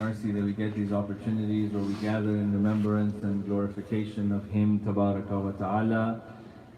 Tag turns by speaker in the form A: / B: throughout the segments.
A: mercy that we get these opportunities where we gather in remembrance and glorification of Him, Tabaraka wa Ta'ala.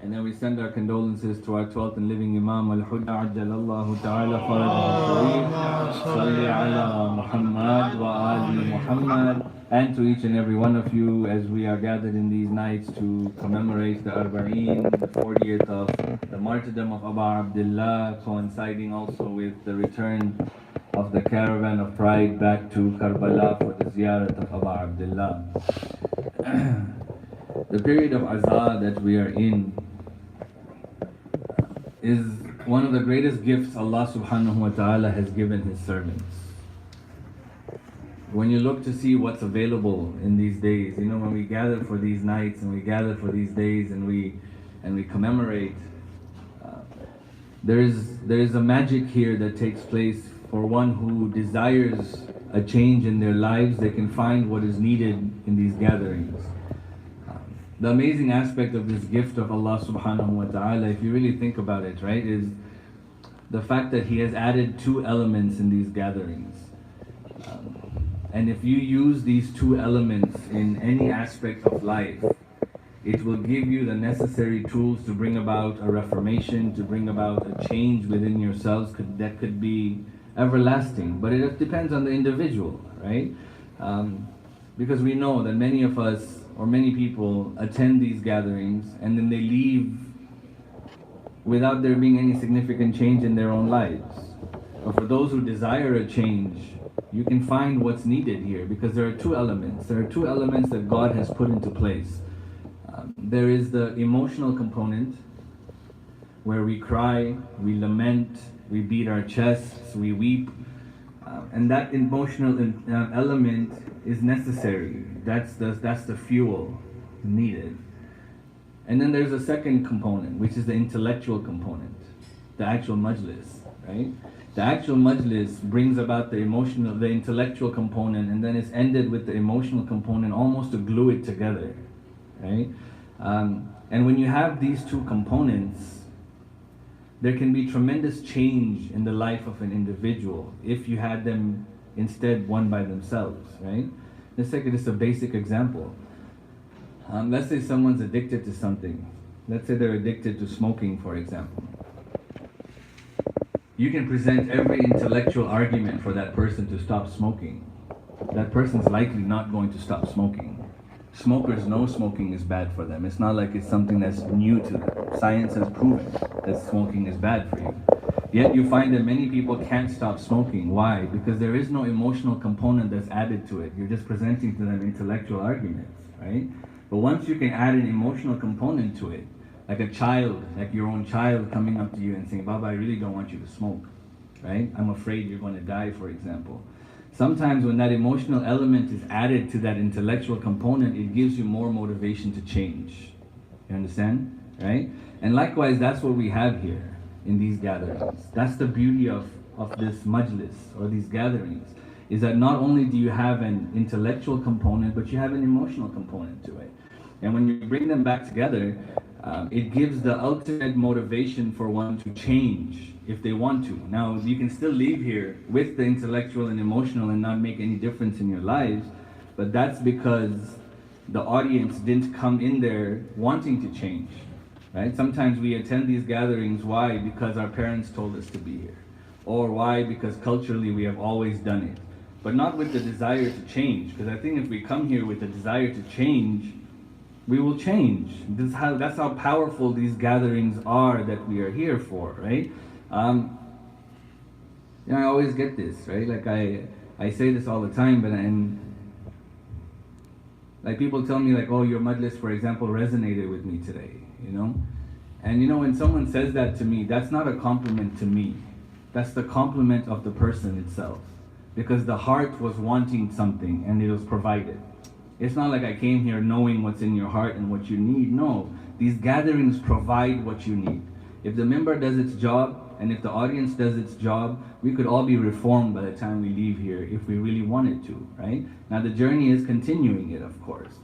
A: And then we send our condolences to our 12th and living Imam Al-Huda, Ajjalallahu Ta'ala Farajahu Sharif, Salli ala Muhammad wa Ali Muhammad, and to each and every one of you as we are gathered in these nights to commemorate the Arbaeen, the 40th of the martyrdom of Abu Abdullah, coinciding also with the return of the caravan of pride back to Karbala for the ziyarat of Abu Abdullah. The period of Azaa that we are in is one of the greatest gifts Allah subhanahu wa ta'ala has given His servants. When you look to see what's available in these days, when we gather for these nights and we gather for these days and we commemorate, there is a magic here that takes place for one who desires a change in their lives. They can find what is needed in these gatherings. The amazing aspect of this gift of Allah subhanahu wa ta'ala, if you really think about it, right, is the fact that He has added two elements in these gatherings. And if you use these two elements in any aspect of life, it will give you the necessary tools to bring about a reformation, to bring about a change within yourselves that could be everlasting. But it depends on the individual, right? Because we know that many of us, or many people, attend these gatherings and then they leave without there being any significant change in their own lives. But for those who desire a change, you can find what's needed here, because there are two elements. There are two elements that God has put into place. There is the emotional component, where we cry, we lament, we beat our chests, we weep, and that emotional element is necessary. That's the fuel needed. And then there's a second component, which is the intellectual component, the actual majlis, right? The actual majlis brings about the intellectual component, and then it's ended with the emotional component, almost to glue it together, right? And when you have these two components, there can be tremendous change in the life of an individual if you had them instead one by themselves, right? Let's take just a basic example. Let's say someone's addicted to something. Let's say they're addicted to smoking, for example. You can present every intellectual argument for that person to stop smoking. That person's likely not going to stop smoking. Smokers know smoking is bad for them. It's not like it's something that's new to them. Science has proven that smoking is bad for you. Yet you find that many people can't stop smoking. Why? Because there is no emotional component that's added to it. You're just presenting to them intellectual arguments, right? But once you can add an emotional component to it, like a child, like your own child coming up to you and saying, Baba, I really don't want you to smoke, right? I'm afraid you're going to die, for example. Sometimes when that emotional element is added to that intellectual component, it gives you more motivation to change. You understand? Right? And likewise, that's what we have here in these gatherings. That's the beauty of this majlis, or these gatherings, is that not only do you have an intellectual component, but you have an emotional component to it. And when you bring them back together, it gives the ultimate motivation for one to change if they want to. Now, you can still leave here with the intellectual and emotional and not make any difference in your lives, but that's because the audience didn't come in there wanting to change, right? Sometimes we attend these gatherings, why? Because our parents told us to be here. Or why? Because culturally we have always done it. But not with the desire to change, because I think if we come here with the desire to change, we will change. That's how powerful these gatherings are that we are here for, right? I always get this, right? Like I say this all the time, but like people tell me like, oh, your majlis, for example, resonated with me today, And when someone says that to me, that's not a compliment to me. That's the compliment of the person itself. Because the heart was wanting something and it was provided. It's not like I came here knowing what's in your heart and what you need. No, these gatherings provide what you need. If the member does its job, and if the audience does its job, we could all be reformed by the time we leave here if we really wanted to, right? Now the journey is continuing it, of course.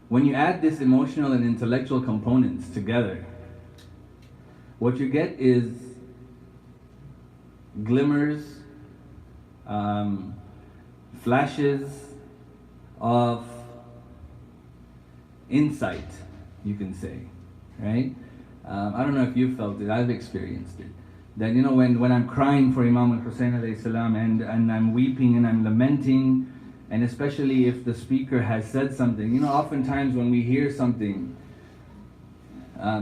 A: When you add this emotional and intellectual components together, what you get is glimmers, flashes of insight, you can say, right? I don't know if you've felt it, I've experienced it. That, when I'm crying for Imam al-Hussein alayhi salam, and I'm weeping and I'm lamenting, and especially if the speaker has said something, oftentimes when we hear something, I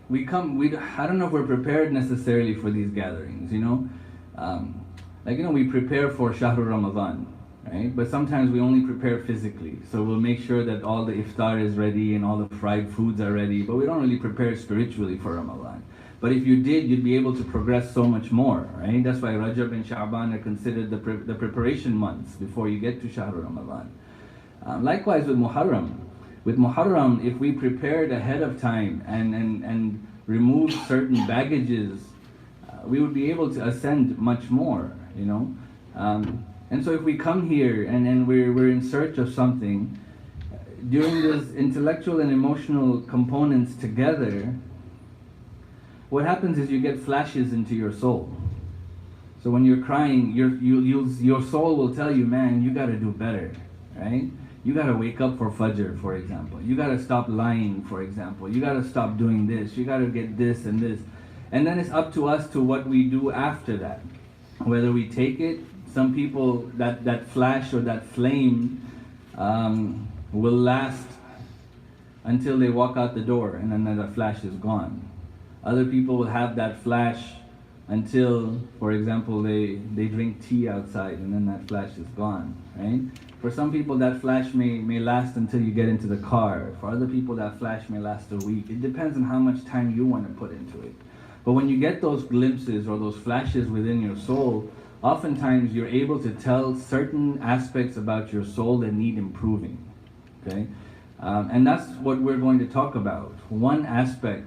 A: don't know if we're prepared necessarily for these gatherings, we prepare for Shahrul Ramadan, right? But sometimes we only prepare physically. So we'll make sure that all the iftar is ready and all the fried foods are ready, but we don't really prepare spiritually for Ramadan. But if you did, you'd be able to progress so much more, right? That's why Rajab and Sha'ban are considered the preparation months before you get to Shahrul Ramadan. Likewise with Muharram. With Muharram, if we prepared ahead of time and removed certain baggages, we would be able to ascend much more, And so if we come here and we're in search of something, during those intellectual and emotional components together, what happens is you get flashes into your soul. So when you're crying, your soul will tell you, man, you gotta do better, right? You gotta wake up for Fajr, for example. You gotta stop lying, for example. You gotta stop doing this. You gotta get this and this. And then it's up to us to what we do after that. Whether we take it, some people, that flash or that flame will last until they walk out the door, and then that flash is gone. Other people will have that flash until, for example, they drink tea outside, and then that flash is gone, right? For some people, that flash may last until you get into the car. For other people, that flash may last a week. It depends on how much time you want to put into it. But when you get those glimpses or those flashes within your soul, oftentimes you're able to tell certain aspects about your soul that need improving, okay? And that's what we're going to talk about. One aspect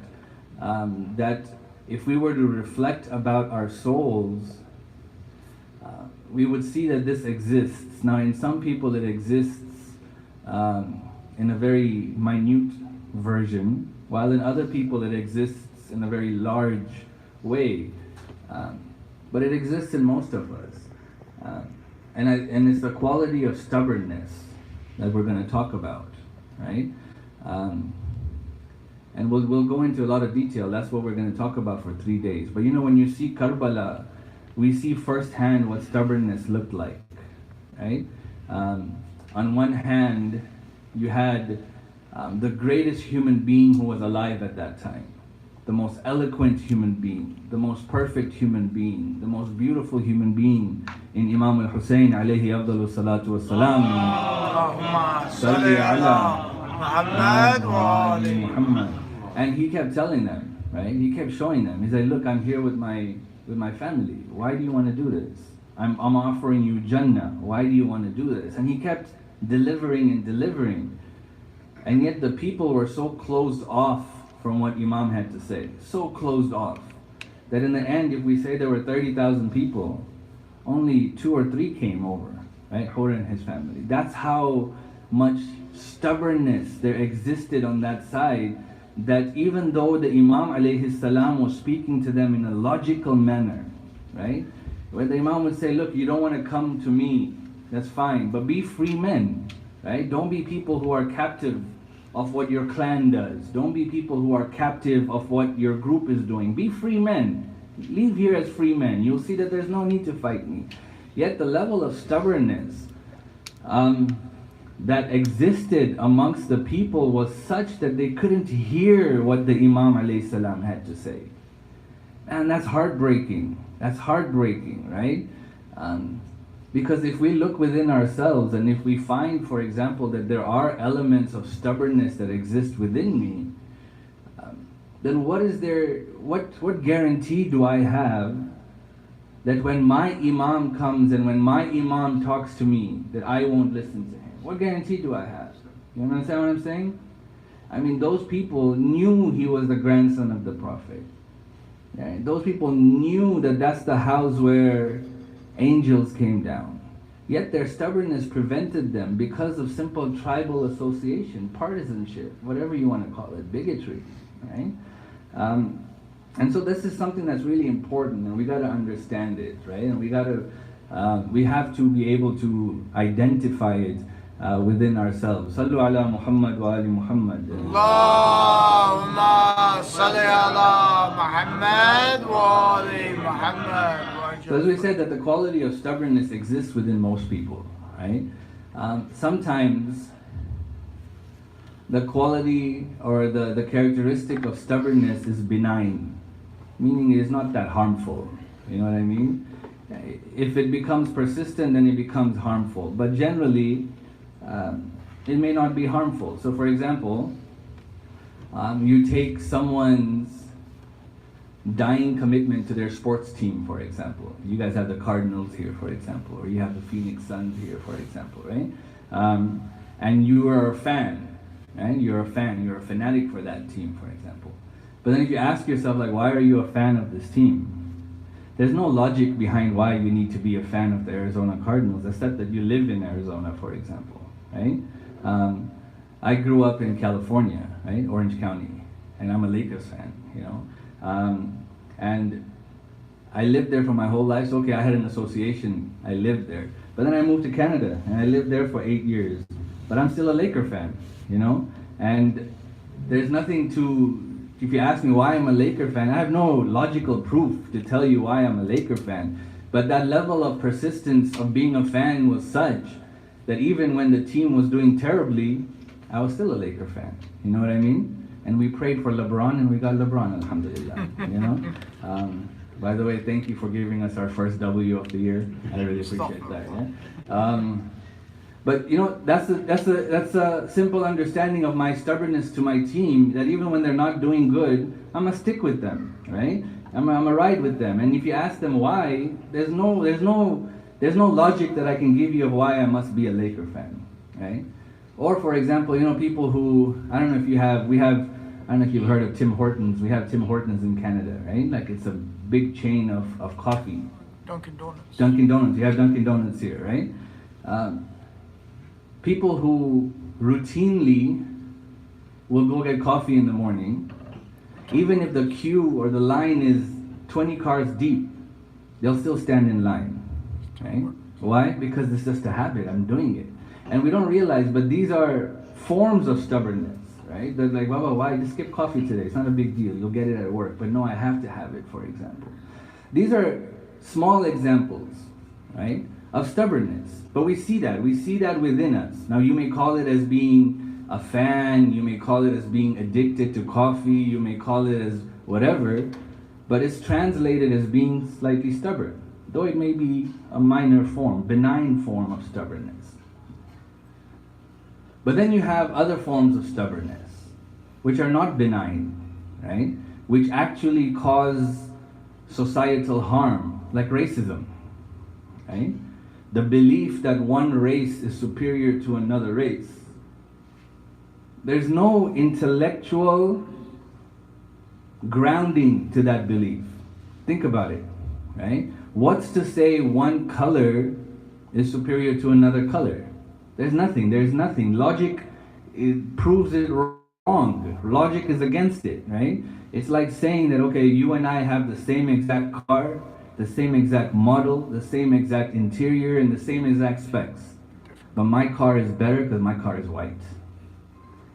A: that if we were to reflect about our souls, we would see that this exists. Now, in some people it exists in a very minute version, while in other people it exists in a very large way. But it exists in most of us. And it's the quality of stubbornness that we're going to talk about, right? And we'll go into a lot of detail. That's what we're going to talk about for 3 days. But when you see Karbala, we see firsthand what stubbornness looked like, right? On one hand, you had the greatest human being who was alive at that time, the most eloquent human being, the most perfect human being, the most beautiful human being in Imam al-Hussein alayhi afdalu salatu wassalam. Allahumma salli ala Muhammad wa ali Muhammad. And he kept telling them, right? He kept showing them. He said, look, I'm here with my family. Why do you want to do this? I'm offering you Jannah. Why do you want to do this? And he kept delivering and delivering. And yet the people were so closed off from what Imam had to say. So closed off. That in the end, if we say there were 30,000 people, only 2 or 3 came over, right? Hura and his family. That's how much stubbornness there existed on that side, that even though the Imam alayhi salam was speaking to them in a logical manner, right? Where the Imam would say, look, you don't want to come to me, that's fine, but be free men, right? Don't be people who are captive of what your clan does. Don't be people who are captive of what your group is doing. Be free men. Leave here as free men. You'll see that there's no need to fight me. Yet the level of stubbornness that existed amongst the people was such that they couldn't hear what the Imam alayhi salam had to say. And that's heartbreaking. That's heartbreaking, right? Because if we look within ourselves and if we find, for example, that there are elements of stubbornness that exist within me, then what guarantee do I have that when my Imam comes and when my Imam talks to me, that I won't listen to him? What guarantee do I have? You understand what I'm saying? I mean, those people knew he was the grandson of the Prophet. Right? Those people knew that that's the house where angels came down. Yet their stubbornness prevented them because of simple tribal association, partisanship, whatever you want to call it, bigotry, right? And so this is something that's really important, and we got to understand it, right? And we got to We have to be able to identify it within ourselves. Sallu ala Muhammad wa ali Muhammad.
B: Allahumma salli ala Muhammad wa ali Muhammad.
A: So as we said, that the quality of stubbornness exists within most people, right? Sometimes the quality or the characteristic of stubbornness is benign, meaning it is not that harmful. You know what I mean? If it becomes persistent, then it becomes harmful. But generally, it may not be harmful. So for example, you take someone's dying commitment to their sports team, for example. You guys have the Cardinals here, for example, or you have the Phoenix Suns here, for example, right? And you are a fan, right? You're a fan, you're a fanatic for that team, for example. But then if you ask yourself, like, why are you a fan of this team? There's no logic behind why you need to be a fan of the Arizona Cardinals, except that you live in Arizona, for example, right? I grew up in California, right? Orange County, and I'm a Lakers fan, you know? And I lived there for my whole life. So okay, I had an association, I lived there. But then I moved to Canada, and I lived there for 8 years. But I'm still a Laker fan, you know? And there's nothing to, if you ask me why I'm a Laker fan, I have no logical proof to tell you why I'm a Laker fan. But that level of persistence of being a fan was such that even when the team was doing terribly, I was still a Laker fan. You know what I mean? And we prayed for LeBron, and we got LeBron, alhamdulillah, you know? By the way, thank you for giving us our first W of the year. I really appreciate that, yeah? But you know, that's a simple understanding of my stubbornness to my team, that even when they're not doing good, I'm gonna stick with them, right? I'm gonna ride with them. And if you ask them why, there's no logic that I can give you of why I must be a Laker fan, right? Or for example, you know, people who, I don't know if I don't know if you've heard of Tim Hortons. We have Tim Hortons in Canada, right? Like it's a big chain of coffee.
B: Dunkin' Donuts.
A: Dunkin' Donuts, you have Dunkin' Donuts here, right? People who routinely will go get coffee in the morning, even if the queue or the line is 20 cars deep, they'll still stand in line, right? Why? Because it's just a habit, I'm doing it. And we don't realize, but these are forms of stubbornness, right? They're like, Baba, why? Just skip coffee today, it's not a big deal, you'll get it at work. But no, I have to have it, for example. These are small examples, right, of stubbornness. But we see that within us. Now you may call it as being a fan, you may call it as being addicted to coffee, you may call it as whatever, but it's translated as being slightly stubborn, though it may be a minor form, benign form of stubbornness. But then you have other forms of stubbornness, which are not benign, right? Which actually cause societal harm, like racism, right? The belief that one race is superior to another race. There's no intellectual grounding to that belief. Think about it, right? What's to say one color is superior to another color? There's nothing. Logic, it proves it wrong. Logic is against it, right? It's like saying that, okay, you and I have the same exact car, the same exact model, the same exact interior, and the same exact specs. But my car is better because my car is white.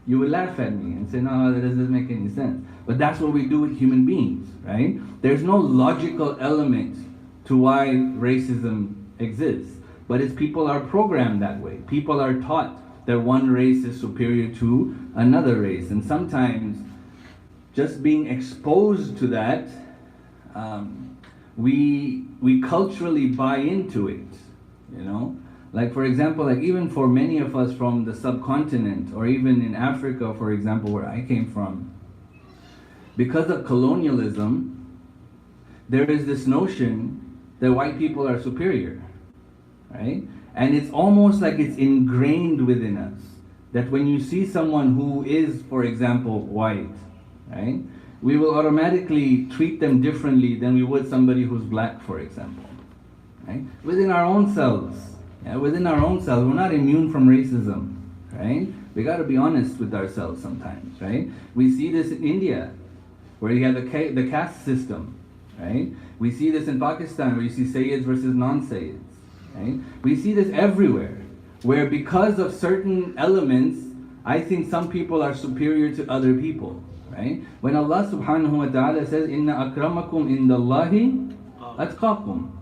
A: You would laugh at me and say, no, that doesn't make any sense. But that's what we do with human beings, right? There's no logical element to why racism exists. But it's people are programmed that way. People are taught that one race is superior to another race. And sometimes just being exposed to that, we culturally buy into it, you know? Like for example, like even for many of us from the subcontinent, or even in Africa, for example, where I came from, because of colonialism, there is this notion that white people are superior, right? And it's almost like it's ingrained within us, that when you see someone who is, for example, white, right? We will automatically treat them differently than we would somebody who's black, for example, right? Within our own selves, we're not immune from racism, right? We got to be honest with ourselves sometimes, right? We see this in India, where you have the caste system, right? We see this in Pakistan, where you see Sayyids versus non-Sayyids, Right? We see this everywhere, where because of certain elements, I think some people are superior to other people. Right? When Allah subhanahu wa ta'ala says, Inna akramakum indallahi atqakum,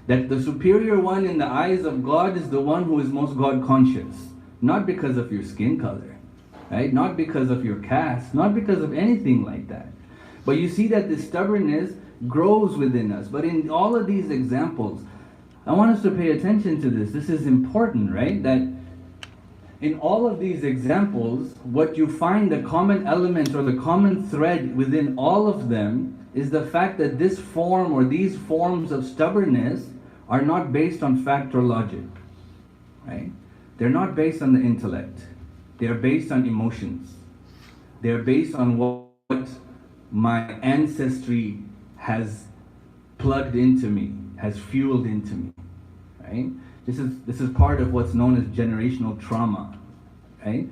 A: that the superior one in the eyes of God is the one who is most God conscious. Not because of your skin color, right? Not because of your caste, not because of anything like that. But you see that this stubbornness grows within us. But in all of these examples, I want us to pay attention to this. This is important, right? That in all of these examples, what you find, the common element or the common thread within all of them is the fact that this form or these forms of stubbornness are not based on fact or logic, right? They're not based on the intellect. They're based on emotions. They're based on what my ancestry has plugged into me, has fueled into me, right? This is part of what's known as generational trauma, right?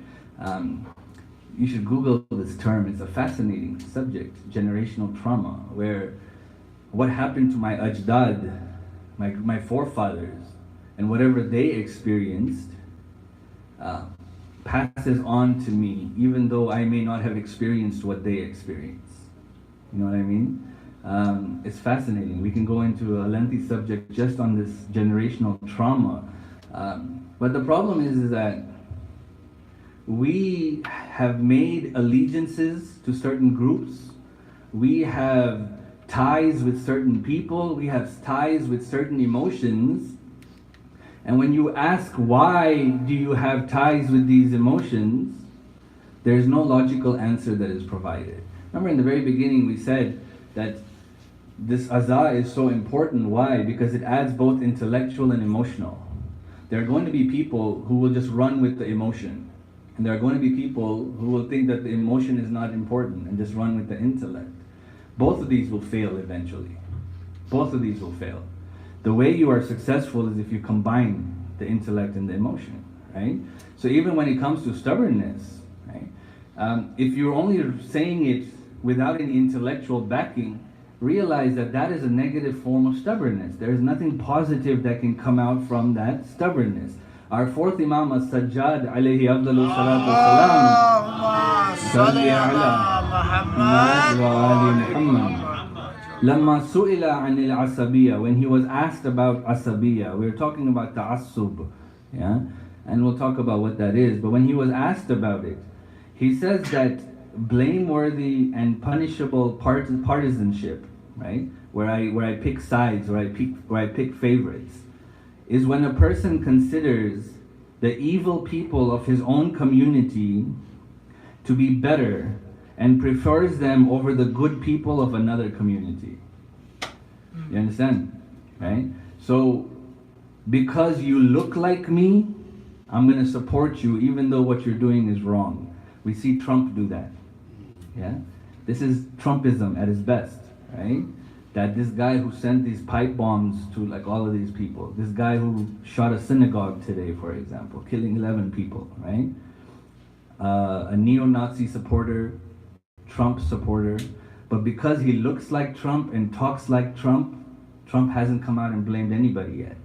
A: You should Google this term. It's a fascinating subject, generational trauma, where what happened to my ajdad, my forefathers, and whatever they experienced passes on to me, even though I may not have experienced what they experienced. You know what I mean? It's fascinating. We can go into a lengthy subject just on this generational trauma. But the problem is that we have made allegiances to certain groups. We have ties with certain people. We have ties with certain emotions. And when you ask why do you have ties with these emotions, there's no logical answer that is provided. Remember in the very beginning we said that this aza is so important. Why? Because it adds both intellectual and emotional. There are going to be people who will just run with the emotion. And there are going to be people who will think that the emotion is not important and just run with the intellect. Both of these will fail eventually. Both of these will fail. The way you are successful is if you combine the intellect and the emotion, right? So even when it comes to stubbornness, right? If you're only saying it without any intellectual backing, realize that that is a negative form of stubbornness. There is nothing positive that can come out from that stubbornness. Our fourth Imam As-Sajjad alayhi afdalu salatu wassalam, salli ala Muhammad wa ali Muhammad. Lamma su'ila anil asabiyya, when he was asked about asabiyya, we were talking about ta'assub, yeah? And we'll talk about what that is. But when he was asked about it, he says that blameworthy and punishable partisanship, right? Where I pick sides, where I pick favorites, is when a person considers the evil people of his own community to be better and prefers them over the good people of another community. You understand? Right? So, because you look like me, I'm going to support you even though what you're doing is wrong. We see Trump do that. Yeah? This is Trumpism at its best, right? That this guy who sent these pipe bombs to like all of these people, this guy who shot a synagogue today, for example, killing 11 people, right? A neo-Nazi supporter, Trump supporter, but because he looks like Trump and talks like Trump, Trump hasn't come out and blamed anybody yet,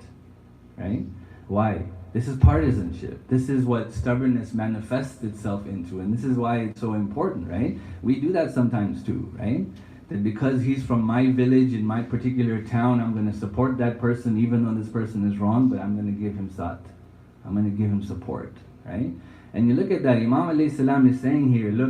A: right? Why? This is partisanship. This is what stubbornness manifests itself into, and this is why it's so important, right? We do that sometimes too, right? That because he's from my village, in my particular town, I'm going to support that person even though this person is wrong, but I'm going to give him sat. I'm going to give him support, right? And you look at that, Imam alayhi salam is saying here, look,